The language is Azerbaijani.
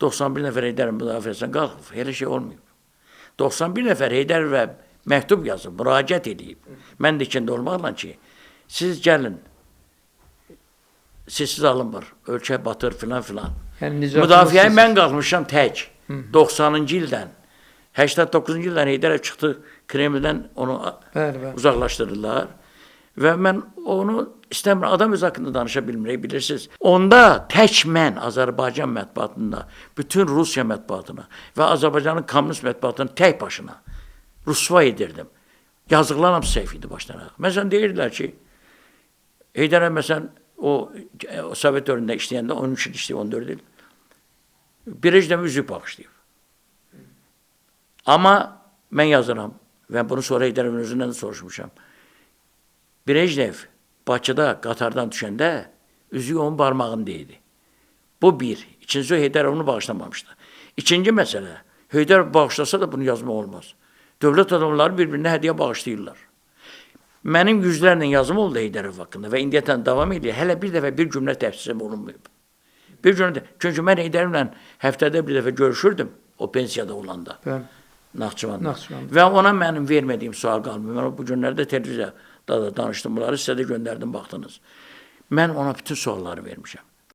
91 nəfər Heydər müdafiəsinə qalxıb, elə şey olmayıb. 91 nəfər Heydər və məktub yazıb, müraciət edib. Mən də ikində olmaqla ki, siz gəlin, siz alınmır, ölkə batır filan filan. Yəni, Müdafiəyə mən qalmışam tək, 90-cı ildən. 89-cu ildən Heydərov çıxdı, Kremldən onu uzaqlaşdırdılar. Və mən onu istəmirəm, adam öz haqqında danışa bilmirək, bilirsiniz. Onda tək mən Azərbaycan mətbuatında, bütün Rusiya mətbuatına və Azərbaycanın kommunist mətbuatını tək başına rüsva edirdim. Yazıqlar hamısı səhv idi başdan ayağa. Məsələn, deyirdilər ki, Heydərov məsələn, o Sovet dövründə işləyəndə, 13 il işləyib, 14 il, Brejnev üzük bağışlayıb. Amma mən yazıram və bunu sonra Heydərovun özündən də soruşmuşam. Brejnev Bakıda qatardan düşəndə üzüyü onun barmağında idi. Bu bir. İkincisi, Heydərov onu bağışlamamışdı. İkinci məsələ, Heydərov bağışlasa da bunu yazmaq olmaz. Dövlət adamları bir-birinə hədiyyə bağışlayırlar. Mənim yüzlərlə yazım oldu Heydərov haqqında və indiyətən davam edir. Hələ bir dəfə bir cümlə təfsirim olunmayıb. Bir cümlə, çünki mən Heydərovla həftədə bir dəfə görüşürdüm, o pensiyada olanda. Naxçıvanda. Və ona mənim vermədiyim sual qalmıyor. Mən bu günlərdə televiziyada da danışdım bunları, sizə də göndərdim, baxdınız. Mən ona bütün sualları vermişəm.